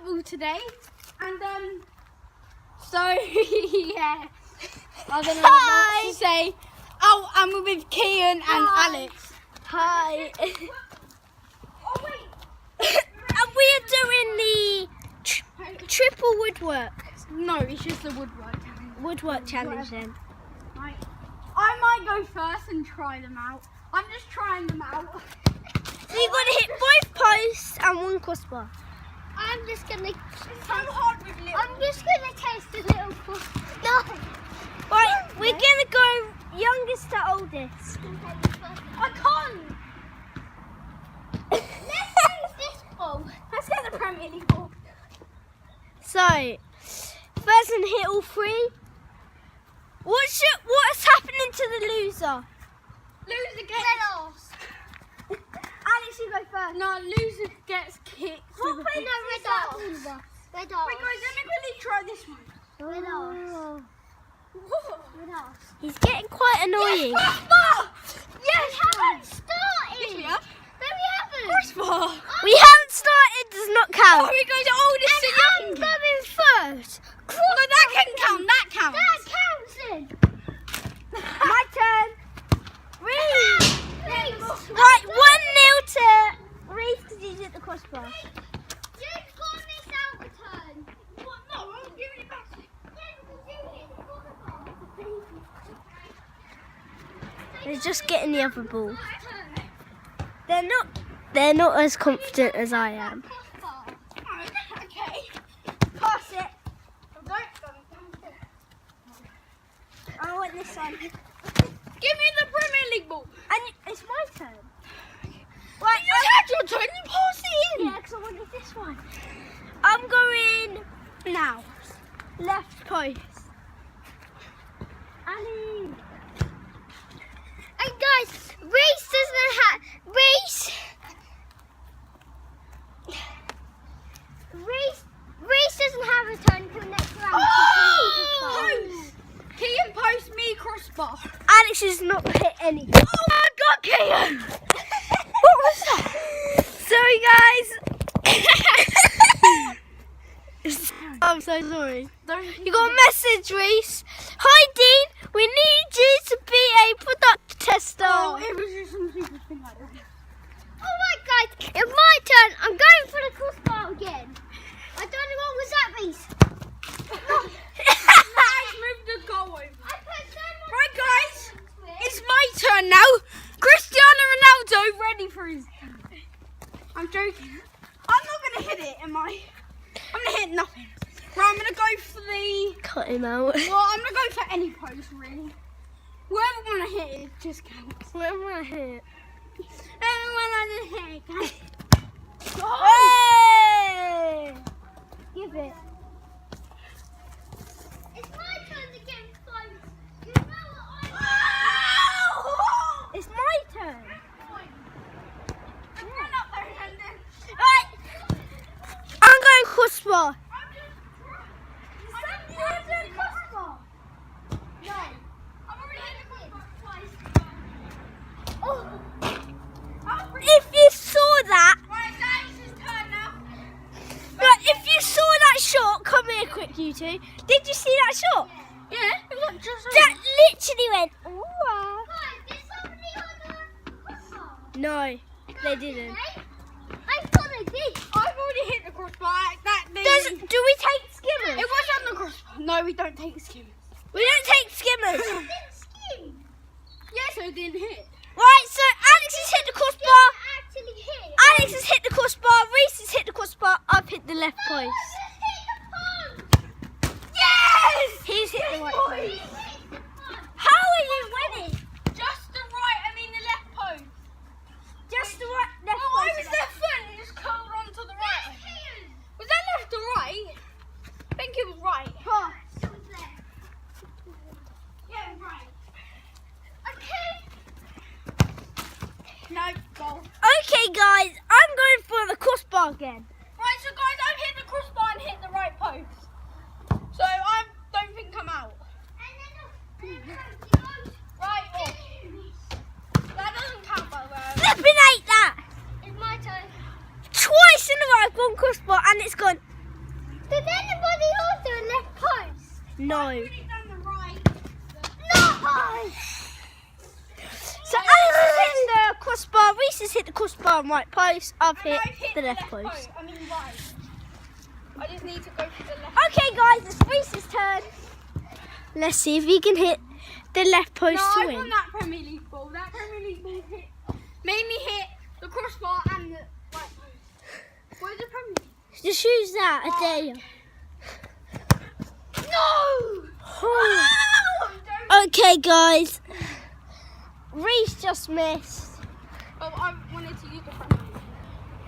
football today, and so yeah, I don't know what to say. Oh, and we're with Kian and Alex. Hi. Oh wait, And we are doing the triple woodwork. no, it's just the woodwork. Woodwork challenge then. Right. I might go first and try them out. I'm just trying them out. So you've got to hit both posts and one crossbar. I'm just gonna. It's so hard with little. I'm just gonna test the little crossbar. No. Right, we're gonna go youngest to oldest. I can't. Let's use this ball. Let's get the Premier League ball. So, first one hit all three. What's happening to the loser? Loser gets. Alex, you go first. No, loser gets kicked. What with a way ball. no, red arse. Red arse. Wait guys, let me quickly try this one. Red arse. Whoa. Red arse. He's getting quite annoying. Crossbar! Yes, We haven't started. Yes, we have. No, we haven't. Crossbar. We haven't started, does not Oh, count. we go to oldest to I'm youngest. going first. No, that can count. That counts. That counts then. My turn. Reese. Right, 1-0 to Reese because he's at the crossbar. You've got this out of turn. What? No, I'm giving it back. They're just getting the other ball. They're not as confident as I am. Okay. Pass it. Don't. I want this one. Give me the Premier League ball. And it's my turn. Right, you had your turn. You pass it in. Yeah, because I wanted this one. I'm going Now. left post. Ali. And guys, Reese doesn't have Reese doesn't have a turn until next round. Post. Kian post me crossbar. Alex has not hit any. Oh my God, Kian. What was that? Sorry guys. I'm so sorry. You got a message, Reese. Hi Dean, we need you to be a product tester. Oh, it was just some stupid thing like that. Alright guys, it's my turn. I'm going for the crossbar again. I don't know what was that, Reese. Guys, move the goal over. Right, guys, it's my turn now. Cristiano Ronaldo ready for his. I'm joking. I'm not gonna hit it, am I? I'm gonna hit nothing. Right, I'm gonna go for the. Cut him out. Well, I'm gonna go for any post really. Whoever wanna hit it just counts. Where am I hit? Everyone wanna hit it counts. Hey! Give it. It's my turn to get close. You know what It's my turn. Right. I'm going crossbar. If you saw that, right, if you saw that shot, come here quick, you two. Did you see that shot? Yeah, it was just That literally went. Ooh. No, they didn't. I thought they did. I've already hit the crossbar. That thing. Do we take skimmers? It was on the crossbar. No, we don't take skimmers. We don't take skimmers. Yeah, so it didn't hit. Right, so Alex has hit the crossbar. Alex has hit the crossbar. Reese has hit the crossbar. I've hit the left post. Yes! He's hit the right post. How are you winning? Just the right, I mean the left post. Just the right left Oh, I post. was left foot and it just curled onto the right. Was that left or right? I think it was right. Pass. Yeah, right. No, goal. Okay, guys, I'm going for the crossbar again. Right, so guys, I've hit the crossbar and hit the right post. So I don't think I'm out. Right, off. That doesn't count by the way. Flipping ate that. It's my turn. Twice in a row I've gone crossbar and it's gone. Did anybody else do a left post? No. No! So Alex has hit the crossbar, Reese has hit the crossbar and right post, I've hit the left post. I mean right. I just need to go for the left. Okay guys, it's Reese's turn. Let's see if he can hit the left post to I win. won that Premier League ball. That Premier League ball made me hit the crossbar and the right post. Where's the Premier League? Just use that, I dare you. No! Oh. Okay guys, Reese just missed. Oh, I wanted to use the Premier League.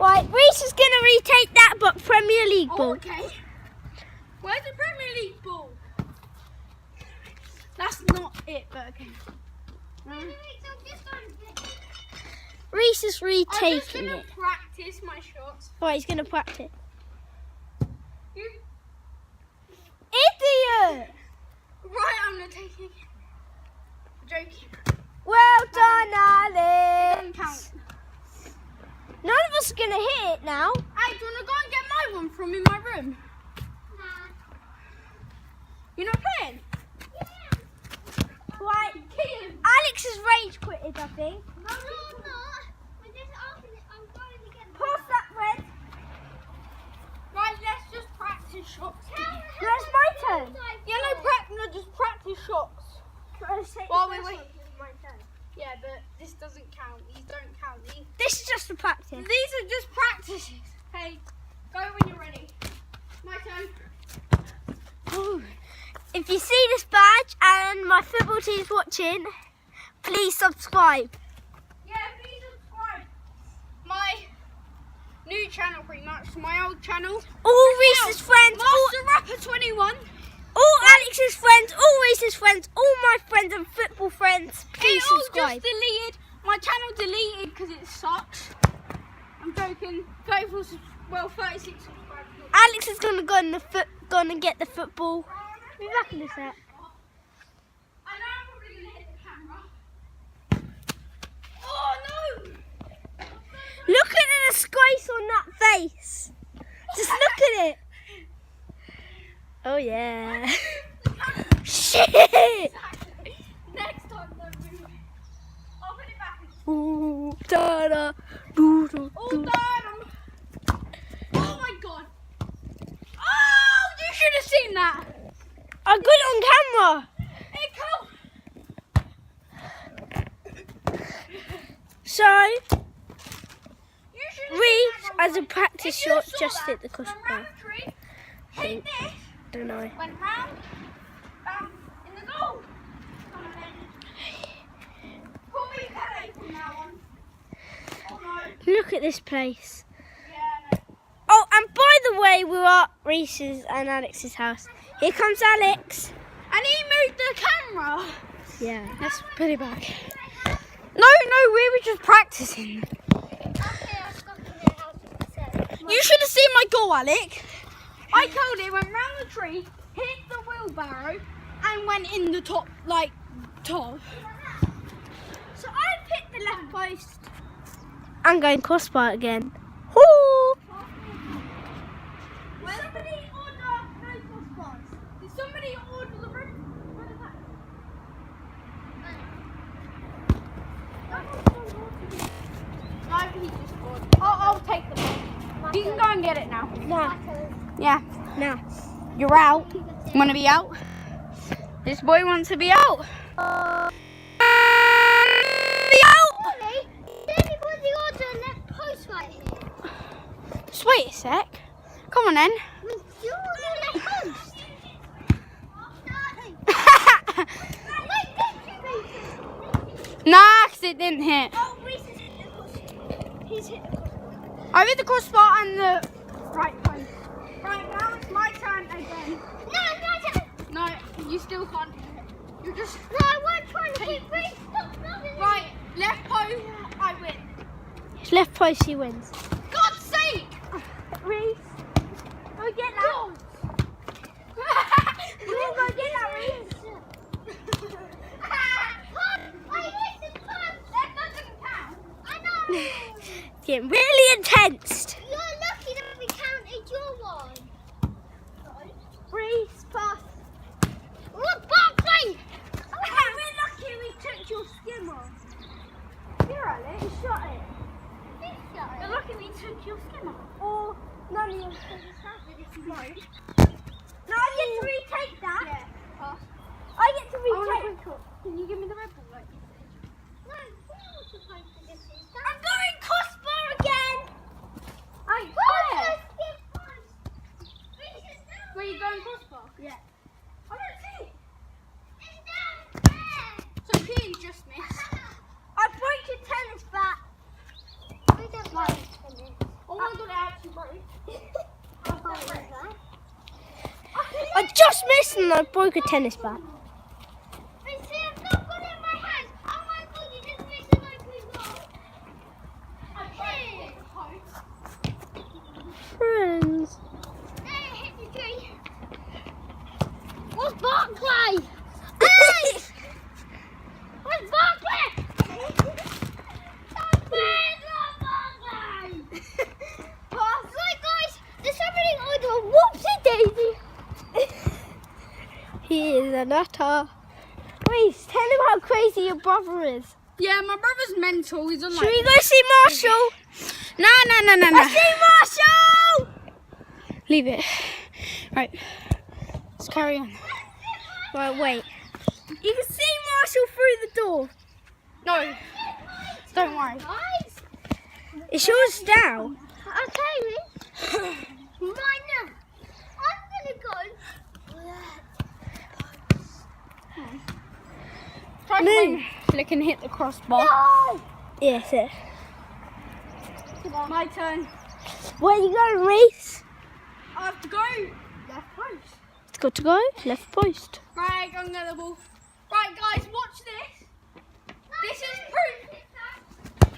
Right, Reese is going to retake that but Premier League ball. Oh, okay. Where's the Premier League ball? That's not it, but okay. Reese is I'm just retaking gonna it. practice my shots. Right, he's going to practice. You, Idiot! right, I'm gonna take it. Joking. Well done, It Alex. doesn't count. None of us are going to hit it now. Hey, do you wanna go and get my one from in my room? Nah. You're not playing? Right, Kian. Alex has rage quitted, I think. No, I'm not. I'm going to get Pass that red. Right, let's just practice shots. No, it's my turn. Yeah, no, just practice shots. Well, wait. Yeah, but this doesn't count. These don't count. This is just a practice. These are just practices. Hey, go when you're ready. My turn. Ooh. If you see this badge and my football team's watching, please subscribe. Yeah, please subscribe. My new channel, pretty much. My old channel. All Reese's friends, Master Rapper 21. all Alex's friends, all Reese's friends, all my friends and football friends, please It all subscribe. just deleted. My channel deleted because it sucks. I'm joking. 36 subscribers. Alex is gonna go in the gonna get the football. Be back in a sec. I know I'm probably going to hit the camera. Oh no! Look at the disgrace on that face. Just look at it. Oh yeah. Shit. Next time, don't move it. I'll put it back. Ooh, da-da, doo-doo, Oh, doo. damn. Oh my god. Oh, you should have seen that. I got it on camera. Hey, Cole. So, You should have Reese, seen that as a one. practice If you shot, saw just that, hit the went crossbar. round the tree, hit this, Don't know. went round, in the goal. Come on then. Call me Pele from now on. Oh no. Look at this place. Yeah, no. Oh, and by the way, we're at Reese's and Alex's house. Here comes Alex. And he moved the camera. Yeah, let's put it back. No, we were just practicing. You should have seen my goal, Alec. I killed it, went round the tree, hit the wheelbarrow, and went in the top. So I've hit the left post. I'm going crossbar again. Woo! Somebody order no crossbars. Did somebody order the room? Where is that? No, he just ordered. I'll take the ball. You can go and get it now. Now, Yeah. now. You're out. You want to be out? This boy wants to be out. Be out. Anybody order a left post right here? Just wait a sec. Come on then. You order left post. Nah, 'cause it didn't hit. Oh, Reese has hit the crossbar. He's hit the crossbar. I hit the crossbar and the right post. Right, now it's my turn again. No, it's my turn. No, you still can't hit it. You're just... No, I wasn't trying to hit Reese. Stop nothing. Right, left post, I win. It's left post, he wins. God's sake! Reese, go get that. You didn't go get that, Reese. I hit the post. That doesn't count. I know. It's getting really intense. You're lucky that we counted your one. Reese, pass. Look, Barkley! We're lucky we took your skin off. You're right, you shot it. We're lucky we took your skin off. Or none of your things happened if you won't. No, I get to retake that. Yeah, pass. I get to retake it. Can you give me the Red Bull like you said? No, I'm going crossbar again. Where are you going crossbar? Yeah. I don't see it. So Kian just missed. I broke your tennis bat. We don't like tennis. Oh my god, I actually broke. I just missed and I broke a tennis bat. Friends. What's Barkley? Hey! Where's Barkley? Right, guys, there's something on the whoopsie daisy. He is a nutter. Reese, tell him how crazy your brother is. Yeah, my brother's mental. He's on Should we go see Marshall? No. I see Marshall! Leave it. Right. Let's carry on. Right, wait. You can see Marshall through the door. No. Don't worry. It's yours now. Okay, mine now. I'm gonna go. Try No. to flick and hit the crossbar. No! Yes, it. My turn. Where you going, Reese? I have to go. Left post. It's got to go. Left post. Right, go and get the ball. Right, guys, watch this. This is proof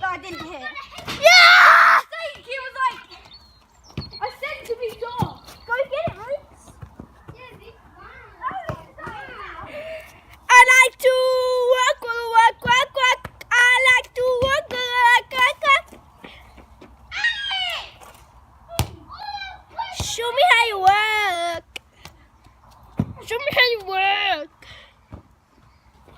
that I didn't hit. Yeah! He was like, I said to be dark. Go get it, Reese. I like to work. I like to work. Show me how you work. Show me how you work.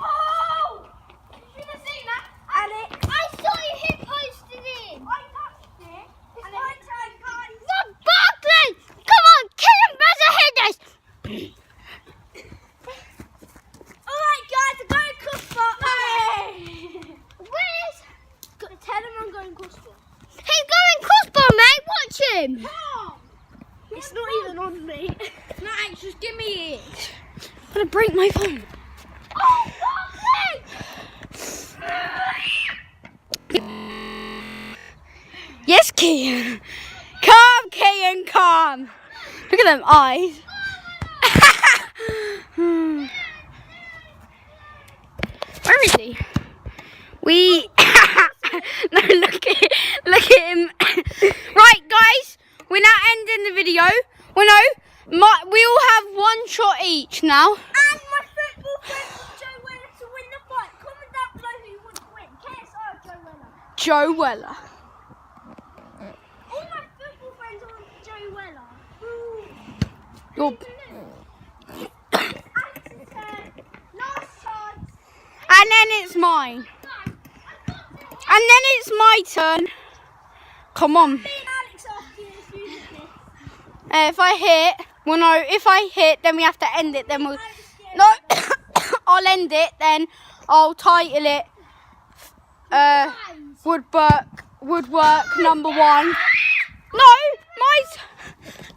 Oh! You can see that? Alex, I saw you hit posted in. I touched it. It's my turn, guys. Look, Barkley! Come on, kill him, better hit this. alright guys, I'm going crossbar. Where's... Tell him I'm going crossbar. He's going crossbar, mate. Watch him. It's not even on me. No, just give me it. I'm gonna break my phone. Oh, Barkley! Yes, Kian. Calm, Kian, calm. Look at them eyes. Where is he? We. No, look at him. Right, guys, we're now ending the video. We all have one shot each now. And my football friend Joe Weller to win the fight. Comment down below who you want to win. KSI or Joe Weller? Joe Weller. All my football friends want Joe Weller. Your Alex's turn. Last chance. And then it's mine. And then it's my turn. Come on. Me and Alex after this music. If I hit, well no, if I hit, then we have to end it. Then we'll, no, I'll end it. Then I'll title it. Woodwork number 1. No,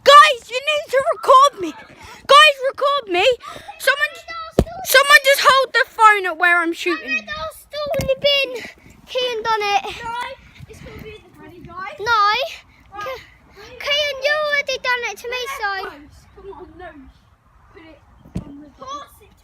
guys, you need to record me. Guys, record me. Someone just hold the phone at where I'm shooting. That's still in the bin. Kian done it. It's going to be the ready, guys. No. Kian, you already done it to me, so. Come on, no. Put it on the Pass it to